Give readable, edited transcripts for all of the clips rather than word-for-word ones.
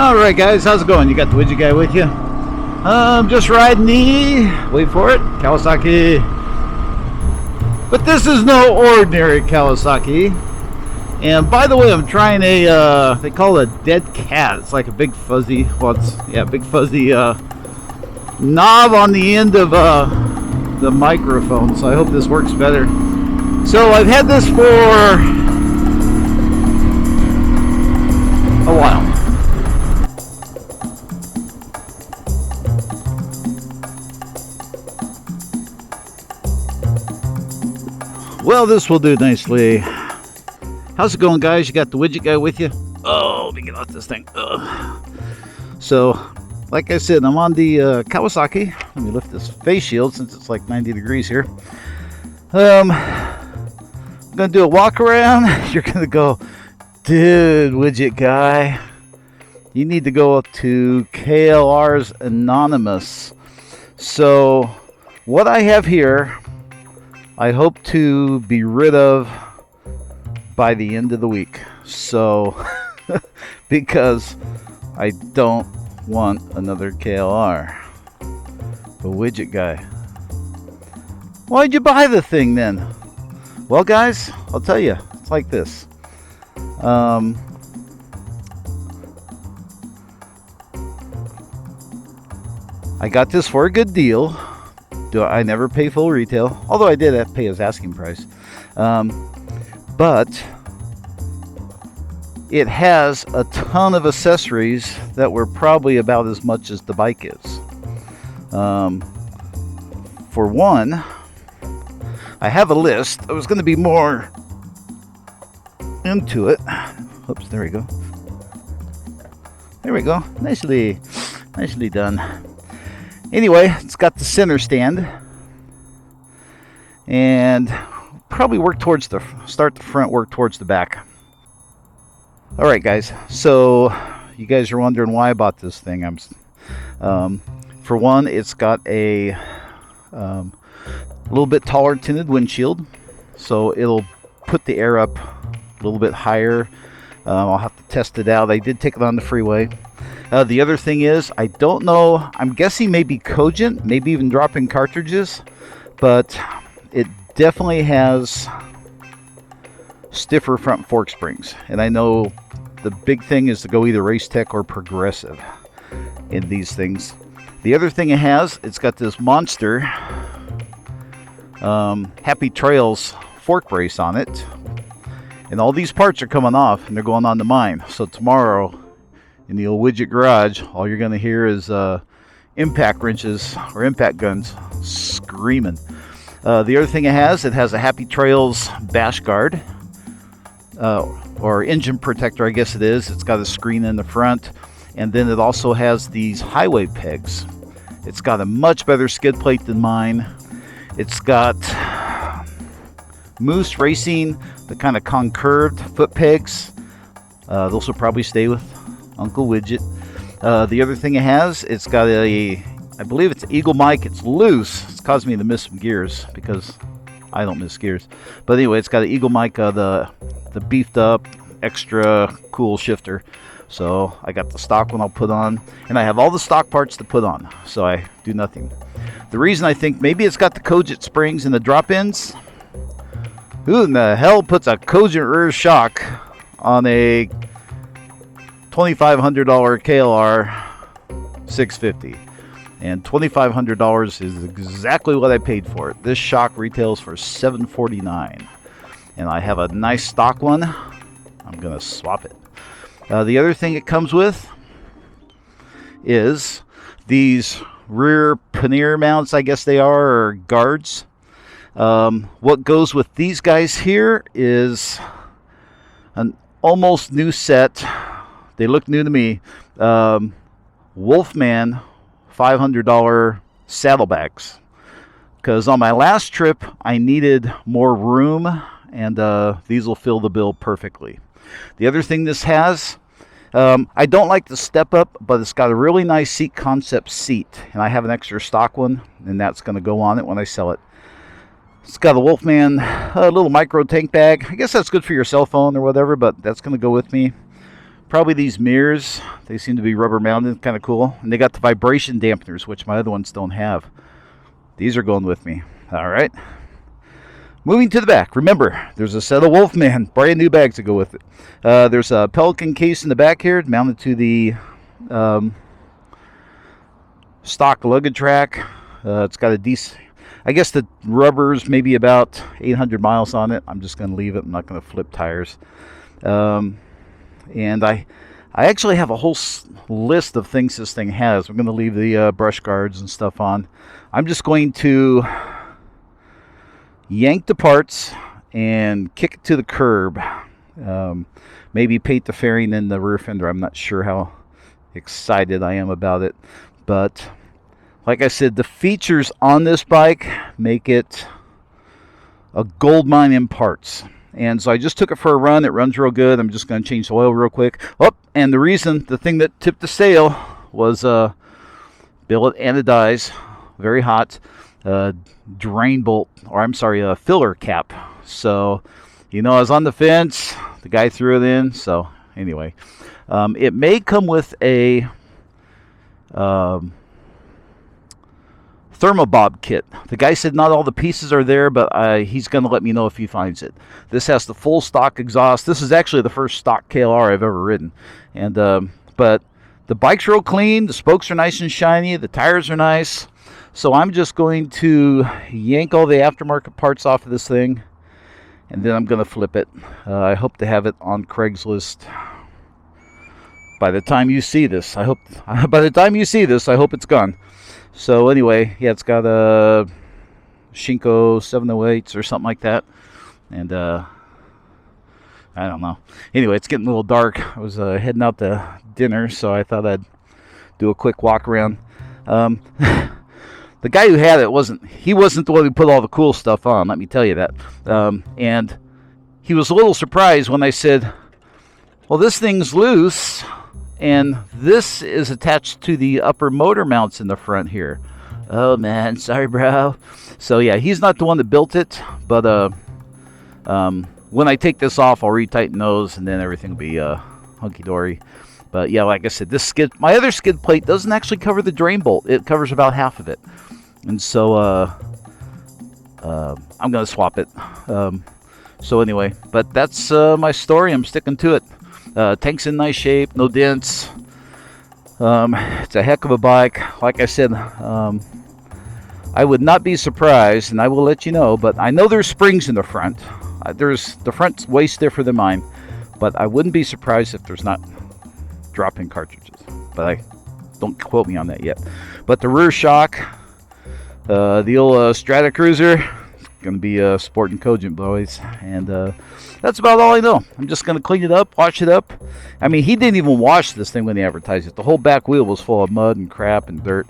Alright guys, how's it going? You got the widget guy with you? Just riding the, wait for it, Kawasaki. But this is no ordinary Kawasaki. And by the way, I'm trying a, they call it a dead cat. It's like a big fuzzy, big fuzzy knob on the end of the microphone. So I hope this works better. So I've had this for a while. Well, this will do nicely. How's it going, guys? You got the widget guy with you? Oh, let me get off this thing. Ugh. So, like I said, I'm on the Kawasaki. Let me lift this face shield since it's like 90 degrees here. I'm gonna do a walk around. You're gonna go, dude, widget guy, you need to go to KLR's Anonymous. So, what I have here, I hope to be rid of by the end of the week. So, because I don't want another KLR. The widget guy. Why'd you buy the thing then? Well, guys, I'll tell you, it's like this. I got this for a good deal. I never pay full retail, although I did have to pay his asking price. But it has a ton of accessories that were probably about as much as the bike is. For one, I have a list. I was going to be more into it. Oops, there we go. There we go. Nicely done. Anyway, it's got the center stand, and probably start the front, work towards the back. All right, guys. So you guys are wondering why I bought this thing. For one, it's got a little bit taller tinted windshield, so it'll put the air up a little bit higher. I'll have to test it out. I did take it on the freeway. The other thing is, I don't know, I'm guessing maybe Cogent, maybe even drop-in cartridges, but it definitely has stiffer front fork springs. And I know the big thing is to go either Racetech or Progressive in these things. The other thing it has, it's got this monster Happy Trails fork brace on it. And all these parts are coming off, and they're going on to mine. So tomorrow, in the old widget garage, all you're going to hear is impact wrenches or impact guns screaming. The other thing it has a Happy Trails bash guard, or engine protector, I guess it is. It's got a screen in the front, and then it also has these highway pegs. It's got a much better skid plate than mine. It's got Moose Racing, the kind of concurved foot pegs. Those will probably stay with Uncle Widget. The other thing it has, it's got I believe it's Eagle mic. It's loose. It's caused me to miss some gears because I don't miss gears. But anyway, it's got an Eagle mic, the beefed up, extra cool shifter. So I got the stock one I'll put on, and I have all the stock parts to put on. So I do nothing. The reason I think maybe it's got the Cogent springs and the drop-ins. Who in the hell puts a Cogent rear shock on a $2,500 KLR 650? And $2,500 is exactly what I paid for it. This shock retails for $749, and I have a nice stock one. I'm gonna swap it. The other thing it comes with is these rear pannier mounts, I guess they are, or guards. What goes with these guys here is an almost new set. They look new to me. Wolfman $500 saddlebags, because on my last trip I needed more room, and these will fill the bill perfectly. The other thing this has, I don't like the step up, but it's got a really nice seat concept seat, and I have an extra stock one, and that's going to go on it when I sell it. It's got a Wolfman, a little micro tank bag. I guess that's good for your cell phone or whatever, but that's going to go with me. probably these mirrors. They seem to be rubber mounted, kind of cool. And they got the vibration dampeners, which my other ones don't have. These are going with me. All right. Moving to the back. Remember, there's a set of Wolfman brand new bags to go with it. There's a Pelican case in the back here, mounted to the stock luggage rack. It's got a decent, I guess the rubber's maybe about 800 miles on it. I'm just going to leave it. I'm not going to flip tires. And I actually have a whole list of things this thing has. We're going to leave the brush guards and stuff on. I'm just going to yank the parts and kick it to the curb. Maybe paint the fairing and the rear fender. I'm not sure how excited I am about it. But like I said, the features on this bike make it a gold mine in parts. And so I just took it for a run. It runs real good. I'm just going to change the oil real quick. Oh, and the thing that tipped the scale was billet anodized, very hot, drain bolt, or I'm sorry, a filler cap. So, I was on the fence. The guy threw it in. So anyway, it may come with a Thermobob kit. The guy said not all the pieces are there, but he's going to let me know if he finds it. This has the full stock exhaust. This is actually the first stock KLR I've ever ridden. And but the bike's real clean. The spokes are nice and shiny. The tires are nice. So I'm just going to yank all the aftermarket parts off of this thing, and then I'm going to flip it. I hope to have it on Craigslist by the time you see this. I hope it's gone. So anyway, yeah, it's got a Shinko 708s or something like that. And I don't know. Anyway, it's getting a little dark. I was heading out to dinner, so I thought I'd do a quick walk around. The guy who had it wasn't the one who put all the cool stuff on, let me tell you that. And he was a little surprised when I said, well, this thing's loose, and this is attached to the upper motor mounts in the front here. Oh, man, sorry, bro. So, yeah, he's not the one that built it, but when I take this off, I'll retighten those, and then everything will be hunky-dory. But, yeah, like I said, my other skid plate doesn't actually cover the drain bolt. It covers about half of it. And so I'm going to swap it. So, anyway, but that's my story. I'm sticking to it. Tank's in nice shape, no dents. It's a heck of a bike. Like I said, I would not be surprised, and I will let you know, but I know there's springs in the front. The front's way stiffer than mine, but I wouldn't be surprised if there's not drop-in cartridges. But don't quote me on that yet. But the rear shock, the old Strata Cruiser, going to be sporting Cogent, boys. And that's about all I know. I'm just going to clean it up, wash it up. I mean, he didn't even wash this thing when he advertised it. The whole back wheel was full of mud and crap and dirt.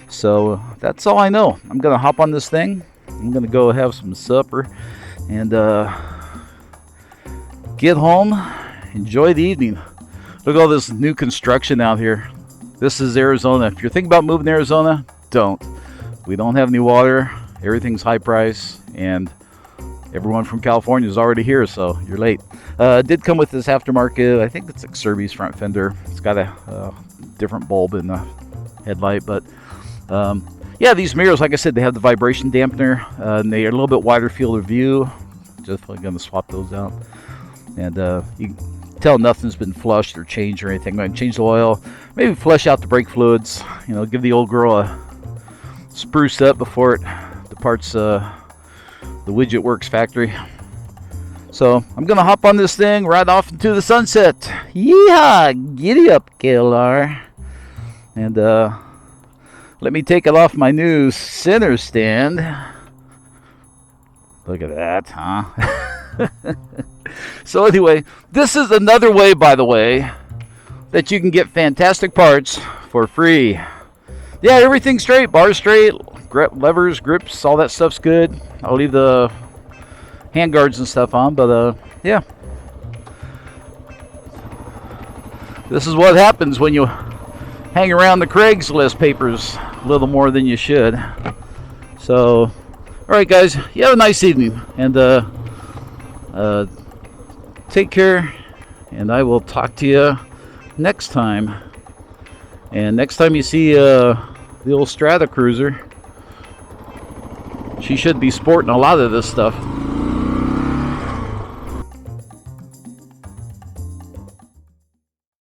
So that's all I know. I'm going to hop on this thing. I'm going to go have some supper and get home, enjoy the evening. Look at all this new construction out here. This is Arizona. If you're thinking about moving to Arizona, don't. We don't have any water. Everything's high price, and everyone from California is already here, so you're late. It did come with this aftermarket. I think it's like Serbi's front fender. It's got a different bulb in the headlight, but yeah, these mirrors, like I said, they have the vibration dampener, and they are a little bit wider field of view. Just going to swap those out, and you can tell nothing's been flushed or changed or anything. I'm going to change the oil, maybe flush out the brake fluids. Give the old girl a spruce up before it departs the Widget Works factory. So I'm gonna hop on this thing, ride off into the sunset. Yeehaw! Giddy up, KLR. And let me take it off my new center stand. Look at that, huh? So anyway, this is another way, by the way, that you can get fantastic parts for free. Yeah, everything's straight, bars straight, levers, grips, all that stuff's good. I'll leave the handguards and stuff on, but yeah. This is what happens when you hang around the Craigslist papers a little more than you should. So, all right, guys, you have a nice evening, and take care, and I will talk to you next time. And next time you see the old Strata Cruiser, she should be sporting a lot of this stuff.